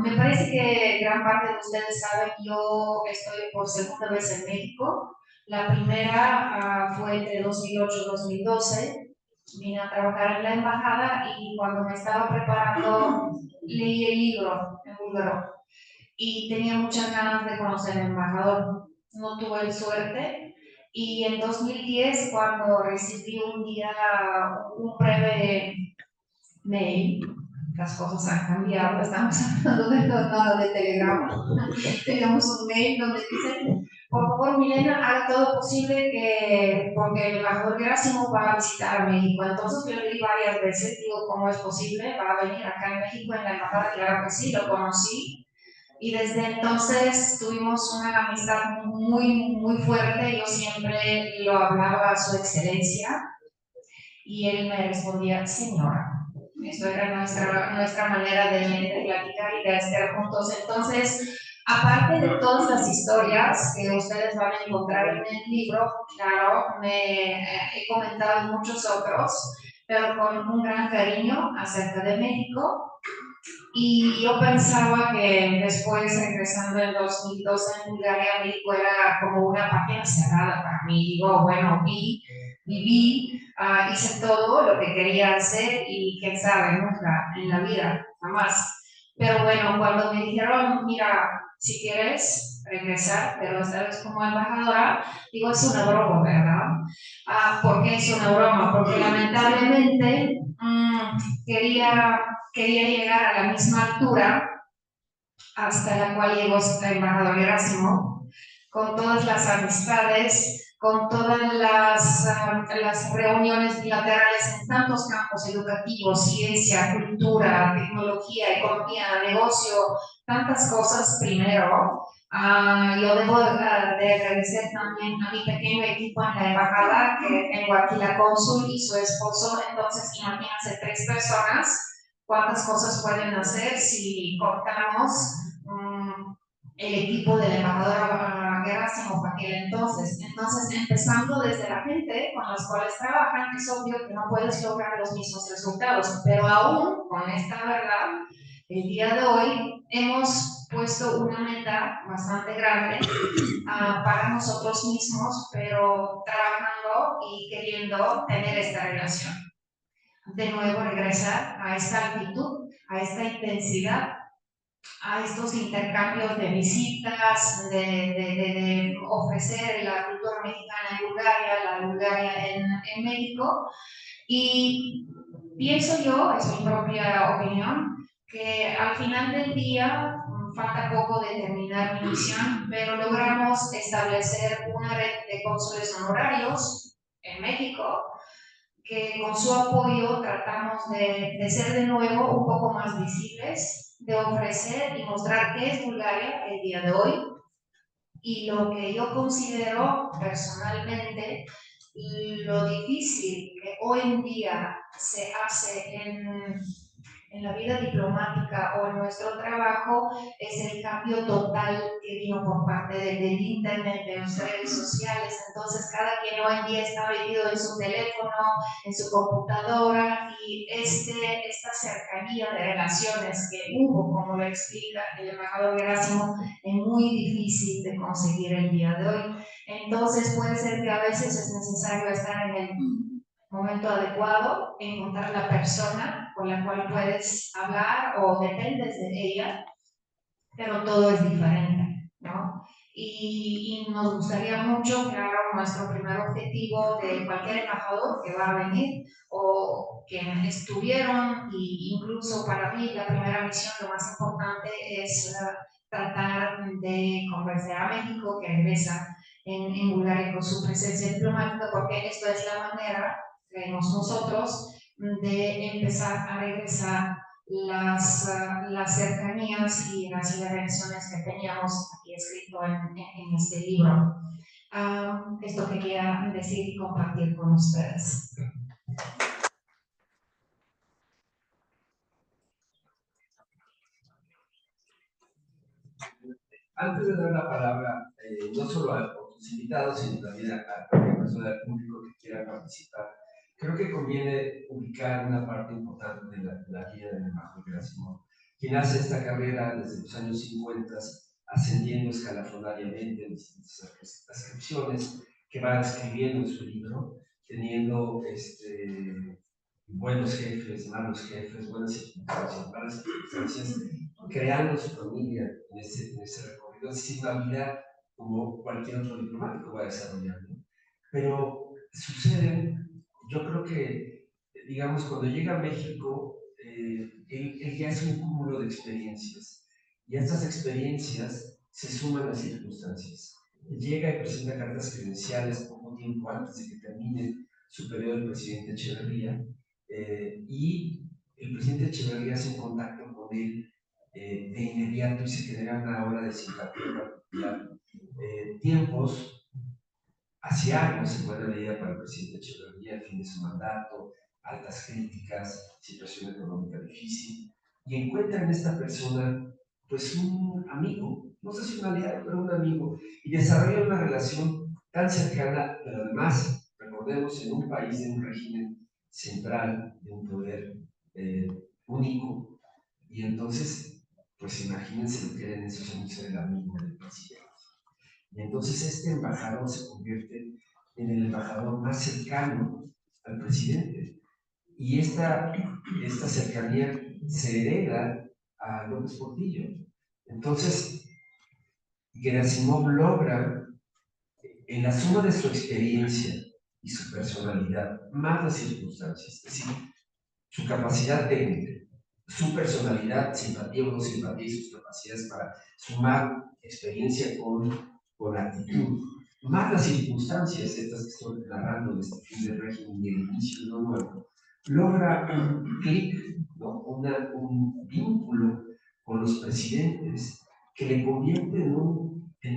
Me parece que gran parte de ustedes saben, yo estoy por segunda vez en México. La primera fue entre 2008 y 2012. Vine a trabajar en la embajada y cuando me estaba preparando leí el libro en búlgaro y tenía muchas ganas de conocer al embajador. No tuve suerte y en 2010, cuando recibí un día un breve mail, las cosas han cambiado, estamos hablando de Telegram, tenemos un mail donde dicen, por favor Milena, haga todo posible porque el embajador Gerasimov va a visitar a México. Entonces yo le di varias veces, digo, ¿cómo es posible? ¿Va a venir acá en México en la embajada? Claro que sí, lo conocí. Y desde entonces tuvimos una amistad muy, muy fuerte. Yo siempre lo hablaba a su excelencia y él me respondía, señora. Esto era nuestra manera de platicar y de estar juntos. Entonces, aparte de todas las historias que ustedes van a encontrar en el libro, claro, he comentado muchos otros, pero con un gran cariño acerca de México. Y yo pensaba que después, regresando en 2012 en Bulgaria, México era como una página cerrada para mí. Digo, bueno, viví, hice todo lo que quería hacer y quién sabe, nunca en la vida, jamás. Pero bueno, cuando me dijeron, mira, si quieres regresar, pero esta vez como embajadora, digo, es una broma, ¿verdad? ¿Por qué es una broma? Porque lamentablemente quería llegar a la misma altura hasta la cual llegó el embajador Gerasimov, con todas las amistades, con todas las reuniones bilaterales en tantos campos educativos, ciencia, cultura, tecnología, economía, negocio, tantas cosas primero. Yo debo de agradecer también a mi pequeño equipo en la embajada, que tengo aquí la cónsul y su esposo. Entonces, imagínense, 3 personas, cuántas cosas pueden hacer si cortamos el equipo del embajador Gerasimov aquel entonces. Entonces, empezando desde la gente con las cuales trabajan, es obvio que no puedes lograr los mismos resultados, pero aún con esta verdad, el día de hoy hemos puesto una meta bastante grande para nosotros mismos, pero trabajando y queriendo tener esta relación. De nuevo, regresar a esta actitud, a esta intensidad, a estos intercambios de visitas, de ofrecer la cultura mexicana en Bulgaria, la Bulgaria en México. Y pienso yo, es mi propia opinión, que al final del día falta poco de terminar mi misión, pero logramos establecer una red de cónsules honorarios en México, que con su apoyo tratamos de ser de nuevo un poco más visibles, de ofrecer y mostrar qué es Bulgaria el día de hoy y lo que yo considero personalmente lo difícil que hoy en día se hace en la vida diplomática o en nuestro trabajo es el cambio total que vino por parte del internet, de las redes sociales. Entonces cada quien hoy en día está metido en su teléfono, en su computadora, y esta cercanía de relaciones que hubo, como lo explica el embajador Gerasimov, es muy difícil de conseguir el día de hoy. Entonces puede ser que a veces es necesario estar en el momento adecuado, encontrar la persona con la cual puedes hablar o dependes de ella, pero todo es diferente, ¿no? Y nos gustaría mucho, claro, nuestro primer objetivo de cualquier embajador que va a venir o que estuvieron, y incluso para mí la primera misión, lo más importante es tratar de convencer a México que regresa en Bulgaria con su presencia diplomática, porque esto es la manera, creemos nosotros, de empezar a regresar las cercanías y las interacciones que teníamos aquí escrito en este libro. Esto quería decir y compartir con ustedes. Antes de dar la palabra, no solo a los invitados, sino también a cualquier persona del público que quiera participar, creo que conviene ubicar una parte importante de la vida del embajador Gerasimov, quien hace esta carrera desde los años 50, ascendiendo escalafondariamente en distintas ascripciones que va describiendo en su libro, teniendo buenos jefes, malos jefes, buenas circunstancias, malas circunstancias, creando su familia en ese recorrido. Es decir, una vida como cualquier otro diplomático va desarrollando. Pero suceden, yo creo que, digamos, cuando llega a México, él ya es un cúmulo de experiencias. Y a estas experiencias se suman las circunstancias. Llega y presenta cartas credenciales poco tiempo antes de que termine su periodo del presidente Echeverría, y el presidente Echeverría hace un contacto con él de inmediato y se genera una ola de simpatía particular. Tiempos asiagos en buena medida para el presidente Echeverría, el fin de su mandato, altas críticas, situación económica difícil, y encuentra en esta persona pues un amigo, no sé si un aliado, pero un amigo, y desarrolla una relación tan cercana, pero además, recordemos, en un país de un régimen central, de un poder único, y entonces, pues imagínense lo que era en esos años ser el amigo del presidente. Y entonces este embajador se convierte en el embajador más cercano al presidente. Y esta cercanía se hereda a López Portillo. Entonces, Gerasimov logra, en la suma de su experiencia y su personalidad, más las circunstancias, es decir, su capacidad técnica, su personalidad, simpatía o no simpatía, y sus capacidades para sumar experiencia con actitud, más las circunstancias estas que estoy narrando de este fin del régimen y el inicio de lo nuevo, logra un clic, ¿no? un vínculo con los presidentes que le convierte en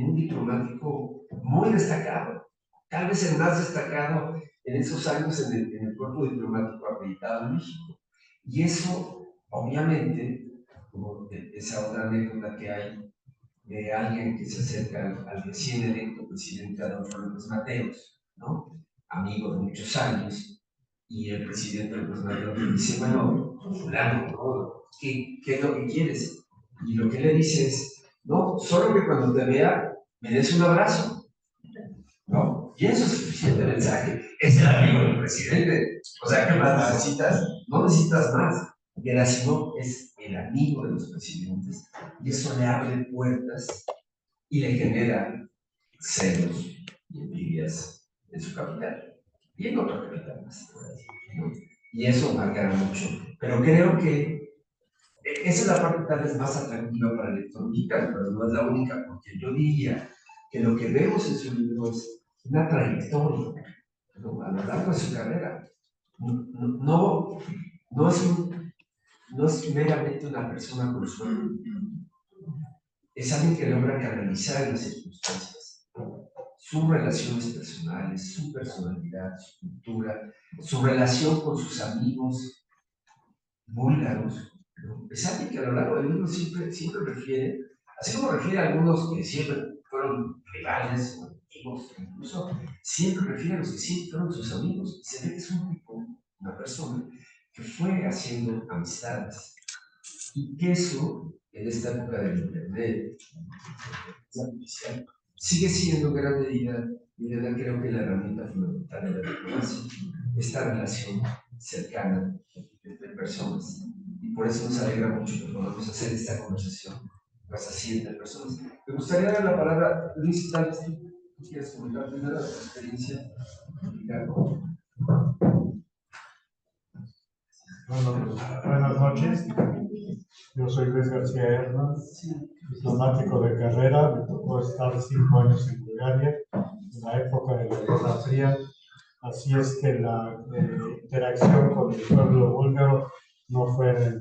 un diplomático muy destacado, tal vez el más destacado en esos años en el cuerpo diplomático acreditado en México. Y eso, obviamente, como esa otra anécdota que hay de alguien que se acerca al recién electo presidente Adolfo López Mateos, ¿no? Amigo de muchos años, y el presidente López Mateos le dice, bueno, fulano, ¿no? ¿Qué es lo que quieres? Y lo que le dice es, no, solo que cuando te vea, me des un abrazo, ¿no? Y eso es suficiente mensaje. Es el amigo del presidente. O sea, ¿qué más necesitas? No necesitas más. Gerasimov es el amigo de los presidentes y eso le abre puertas y le genera celos y envidias en su capital. y en otro capital más, ¿no? Y eso marcará mucho. Pero creo que esa es la parte tal vez más atractiva para el lector mexicano, pero no es la única, porque yo diría que lo que vemos en su libro es una trayectoria, ¿no? A lo largo de su carrera. No, no es meramente una persona con sueño, es alguien que logra canalizar en las circunstancias sus relaciones personales, su personalidad, su cultura, su relación con sus amigos búlgaros, ¿no? Es alguien que a lo largo del libro siempre refiere, así como refiere a algunos que siempre fueron rivales o amigos, incluso siempre refiere a los que siempre fueron sus amigos. Se ve que es un tipo, una persona que fue haciendo amistades y que eso, en esta época del internet, sigue siendo en gran medida, creo que la herramienta fundamental de la diplomacia, esta relación cercana entre personas. Y por eso nos alegra mucho que podamos hacer esta conversación pues así entre personas. Me gustaría dar la palabra, Luis, tal vez tú quieres comentar primero tu experiencia. Bueno, buenas noches. Yo soy Luis García Hernández, diplomático de carrera. Me tocó estar 5 años en Bulgaria, en la época de la Guerra Fría. Así es que la interacción con el pueblo búlgaro no fue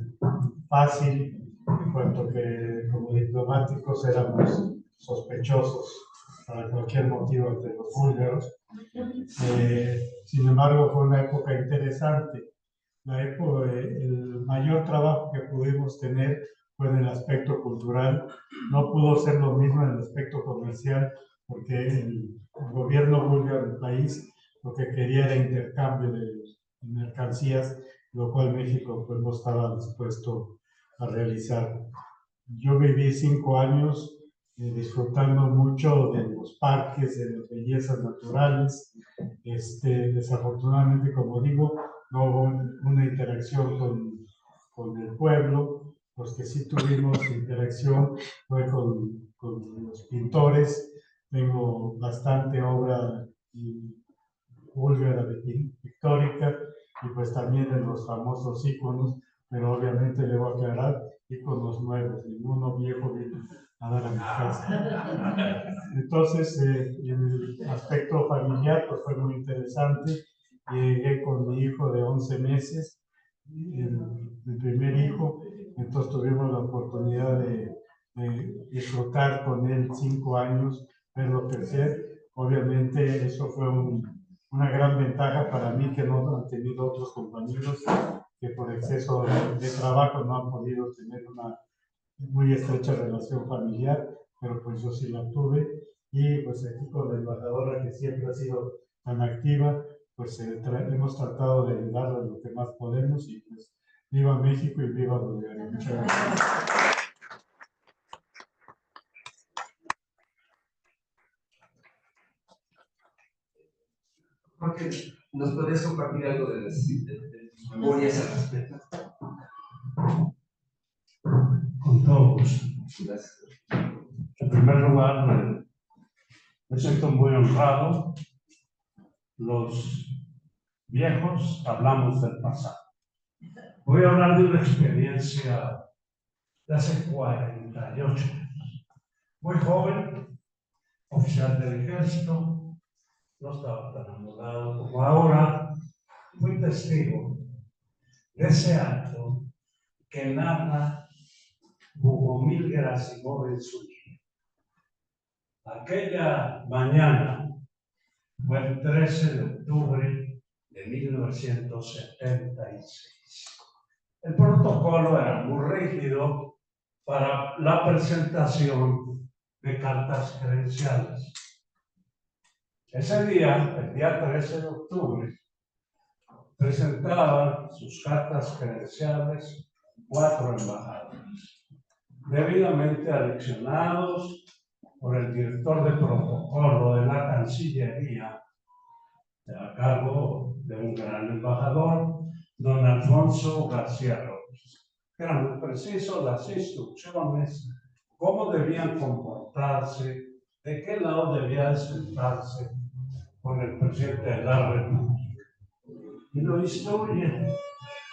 fácil, en cuanto que como diplomáticos éramos sospechosos para cualquier motivo ante los búlgaros. Sin embargo, fue una época interesante. El mayor trabajo que pudimos tener fue en el aspecto cultural. No pudo ser lo mismo en el aspecto comercial, porque el gobierno búlgaro del país lo que quería era intercambio de mercancías, lo cual México pues no estaba dispuesto a realizar. Yo viví 5 años disfrutando mucho de los parques, de las bellezas naturales. Desafortunadamente, como digo, no hubo una interacción con el pueblo. Los que sí tuvimos interacción fue con los pintores. Tengo bastante obra búlgara pictórica y pues también de los famosos íconos, pero obviamente debo aclarar íconos nuevos, ninguno viejo viene a dar a mi casa. Entonces, el aspecto familiar pues fue muy interesante. Llegué con mi hijo de 11 meses, mi primer hijo, entonces tuvimos la oportunidad de disfrutar con él 5 años, verlo crecer. Obviamente eso fue una gran ventaja para mí que no han tenido otros compañeros que por exceso de trabajo no han podido tener una muy estrecha relación familiar, pero pues yo sí la tuve. Y pues aquí con la embajadora que siempre ha sido tan activa, pues hemos tratado de ayudarla en lo que más podemos y pues viva México y viva Bulgaria. Muchas gracias. Jorge, ¿nos podrías compartir algo de tus memorias al respecto? Con todo gusto. Gracias. En primer lugar, me siento muy honrado. Los viejos hablamos del pasado. Voy a hablar de una experiencia de hace 48 años. Muy joven, oficial del ejército, no estaba tan enamorado como ahora, muy testigo de ese acto que narra Bogomil Gerasimov en su libro. Aquella mañana fue el 13 de octubre de 1976. El protocolo era muy rígido para la presentación de cartas credenciales. Ese día, el día 13 de octubre, presentaban sus cartas credenciales 4 embajadores, debidamente aleccionados por el director de protocolo de la Cancillería, a cargo de un gran embajador, don Alfonso García López. Eran muy precisos las instrucciones, cómo debían comportarse, de qué lado debía sentarse con el presidente de la República. y lo instruye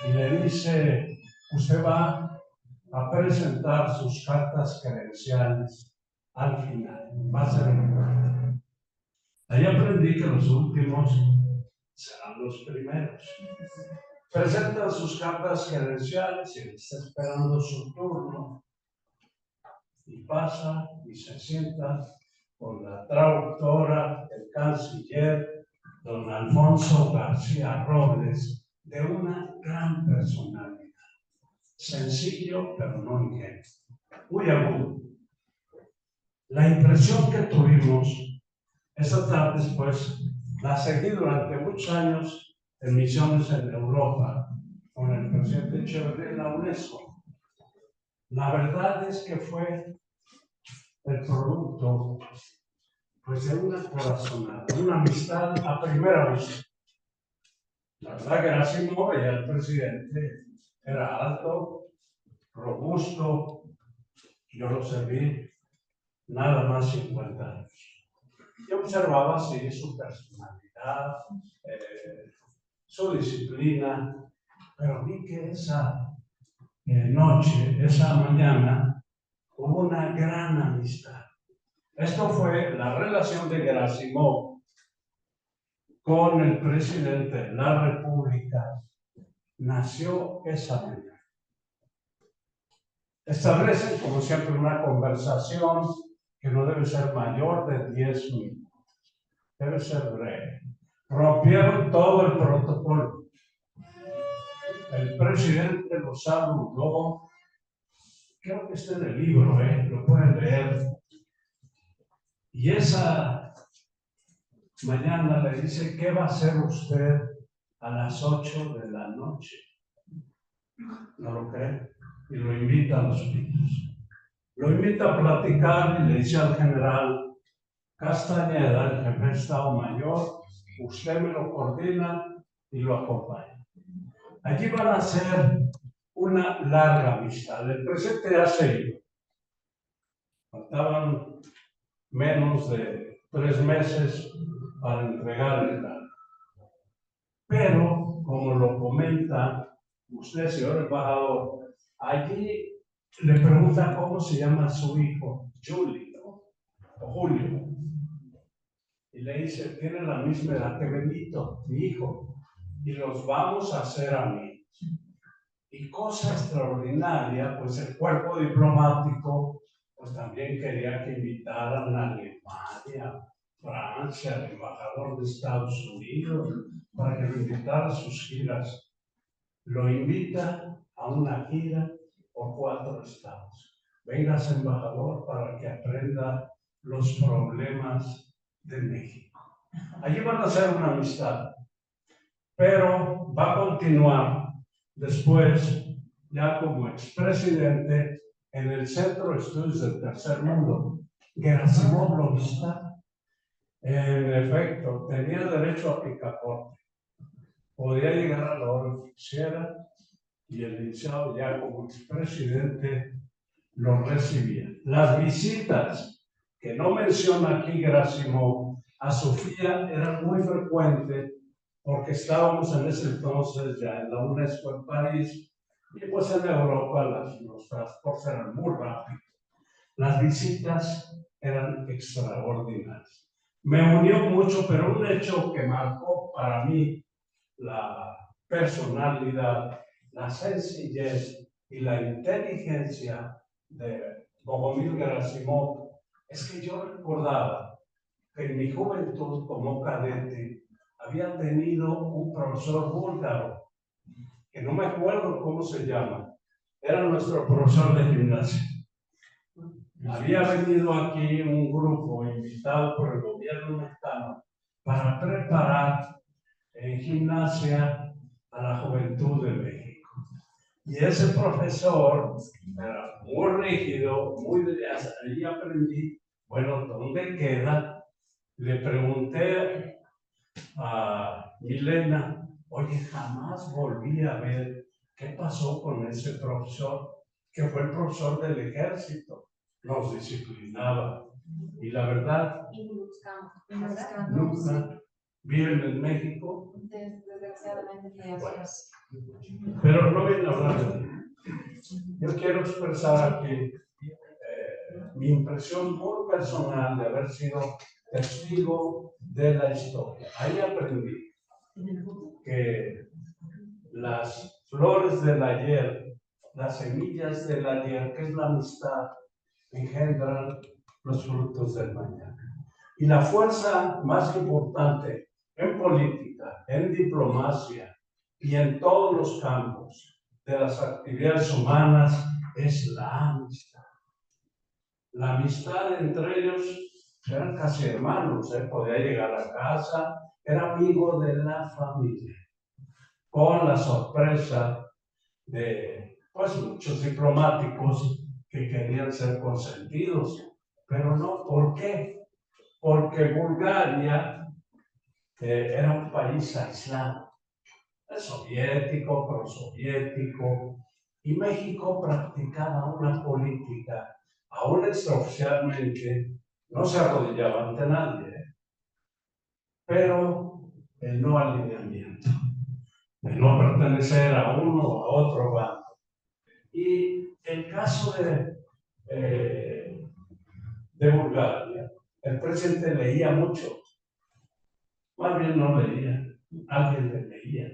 y le dice, usted va a presentar sus cartas credenciales al final, va a ser importante. Ahí aprendí que los últimos serán los primeros. Presentan sus cartas credenciales y él está esperando su turno. Y pasa y se sienta con la traductora, el canciller, don Alfonso García Robles, de una gran personalidad. Sencillo, pero no ingenuo. Muy agudo. La impresión que tuvimos esa tarde, después, la seguí durante muchos años en misiones en Europa con el presidente Echeverría en la UNESCO. La verdad es que fue el producto pues, de una corazonada, una amistad a primera vista. La verdad que Gerasimov, ya el presidente, era alto, robusto, yo lo serví nada más 50 años. Yo observaba así su personalidad, su disciplina, pero vi que esa noche, esa mañana, hubo una gran amistad. Esto fue la relación de Gerasimov con el presidente de la República. Nació esa mañana. Establecen, como siempre, una conversación que no debe ser mayor de 10 minutos. Debe ser breve. Rompieron todo el protocolo. El presidente lo saludó. Creo que está en el libro, lo pueden leer. Y esa mañana le dice, ¿qué va a hacer usted a las 8 de la noche? ¿No lo cree? Y lo invita a los pinos. Lo invita a platicar y le dice al general Castañeda, el jefe de Estado Mayor, usted me lo coordina y lo acompaña. Allí van a hacer una larga amistad. El presidente ya se iba. Faltaban menos de 3 meses para entregar el cargo. Pero, como lo comenta usted, señor embajador, allí le pregunta cómo se llama su hijo, Julio, o Julio. Y le dice, tiene la misma edad que Benito, mi hijo, y los vamos a hacer amigos. Y cosa extraordinaria, pues el cuerpo diplomático pues también quería que invitaran a Alemania, Francia, al embajador de Estados Unidos, para que lo invitara a sus giras. Lo invita a una gira por 4 estados. Véngase, embajador, para que aprenda los problemas de México. Allí van a hacer una amistad, pero va a continuar después, ya como expresidente, en el Centro de Estudios del Tercer Mundo. Gerasimov lo visita. En efecto, tenía derecho a picaporte. Podía llegar a la hora que quisiera y el licenciado ya como expresidente lo recibía. Las visitas que no menciona aquí Gerasimov a Sofía eran muy frecuentes porque estábamos en ese entonces ya en la UNESCO en París y pues en Europa los transportes eran muy rápidos. Las visitas eran extraordinarias. Me unió mucho, pero un hecho que marcó para mí la personalidad, la sencillez y la inteligencia de Bogomil Gerasimov es que yo recordaba que en mi juventud como cadete había tenido un profesor búlgaro, que no me acuerdo cómo se llama, era nuestro profesor de gimnasia. Había venido aquí un grupo invitado por el gobierno mexicano para preparar en gimnasia a la juventud de México. Y ese profesor era muy rígido, ahí aprendí, bueno, ¿dónde queda? Le pregunté a Milena, oye, jamás volví a ver qué pasó con ese profesor, que fue el profesor del ejército, nos disciplinaba. Y la verdad, nunca viven en México. Desgraciadamente fue así. Pero no viene a hablar de mí. Yo quiero expresar aquí mi impresión muy personal de haber sido testigo de la historia. Ahí aprendí que las flores del ayer, las semillas del ayer, que es la amistad, engendran los frutos del mañana. Y la fuerza más importante en política, en diplomacia y en todos los campos de las actividades humanas es la amistad. La amistad entre ellos eran casi hermanos, podía llegar a casa, era amigo de la familia, con la sorpresa de pues muchos diplomáticos que querían ser consentidos, pero no. ¿Por qué? Porque Bulgaria era un país aislado, soviético, prosoviético, y México practicaba una política, aún extraoficialmente, no se arrodillaba ante nadie, pero el no alineamiento, el no pertenecer a uno o a otro bando. Y el caso de Bulgaria, el presidente leía mucho, más bien no leía, alguien le leía.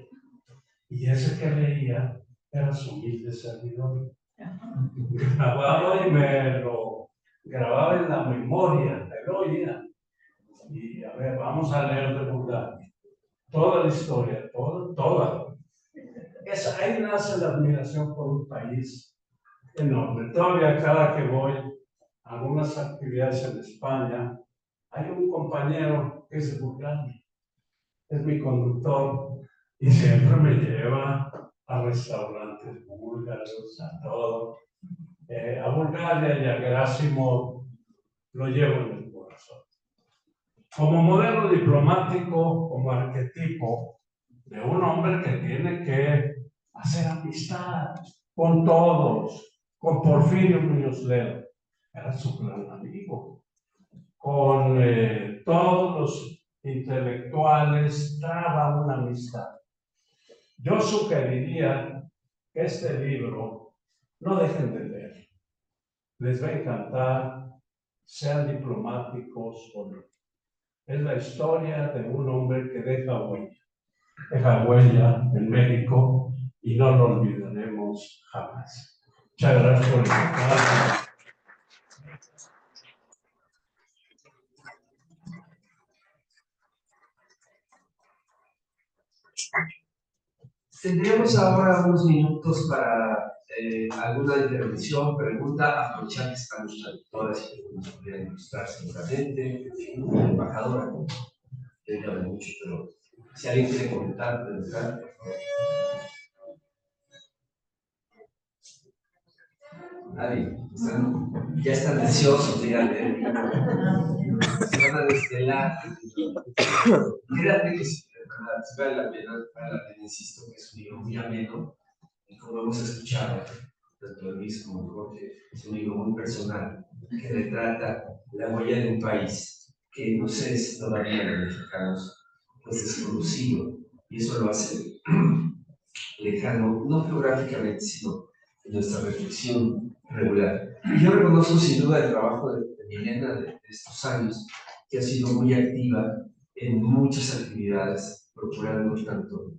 Y ese que leía era su humilde servidor. Grababa y me lo grababa en la memoria, me lo oía. Y a ver, vamos a leer de Bulgaria. Toda la historia, toda. Ahí nace la admiración por un país enorme. Todavía cada que voy a algunas actividades en España, hay un compañero que es de Bulgaria. Es mi conductor y siempre me lleva a restaurantes búlgaros, a todo. A Bulgaria y a Gerásimo lo llevo en el corazón. Como modelo diplomático, como arquetipo de un hombre que tiene que hacer amistad con todos, con Porfirio Muñoz Ledo, era su gran amigo, con todos los intelectuales, traba una amistad. Yo sugeriría que este libro no dejen de leer. Les va a encantar, sean diplomáticos o no. Es la historia de un hombre que deja huella en México y no lo olvidaremos jamás. Muchas gracias por escuchar. Tendríamos ahora unos minutos para alguna intervención, pregunta, aprovechar que estamos traductoras y que nos podrían ilustrar seguramente. La embajadora, que habla mucho, pero si alguien quiere comentar, preguntar, por favor. Nadie, ya están deseosos de ir a leer. Se van a desvelar. Créanme que sí, vale la pena, insisto, que es un libro muy ameno, y como hemos escuchado, tanto Luis como Jorge, es un libro muy personal, que retrata la huella de un país que no sé si todavía los mexicanos pues desconocido, y eso lo hace lejano, no geográficamente, sino en nuestra reflexión regular. Y yo reconozco sin duda el trabajo de Milena de estos años, que ha sido muy activa en muchas actividades, procurando tanto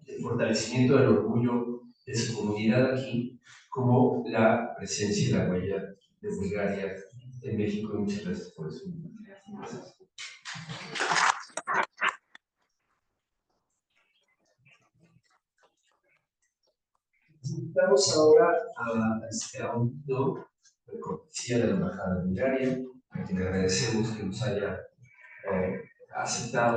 el fortalecimiento del orgullo de su comunidad aquí, como la presencia y la huella de Bulgaria en México. Y muchas gracias por eso. Gracias. Vamos ahora a un video de cortesía de la Embajada de Bulgaria, a quien agradecemos que nos haya aceptado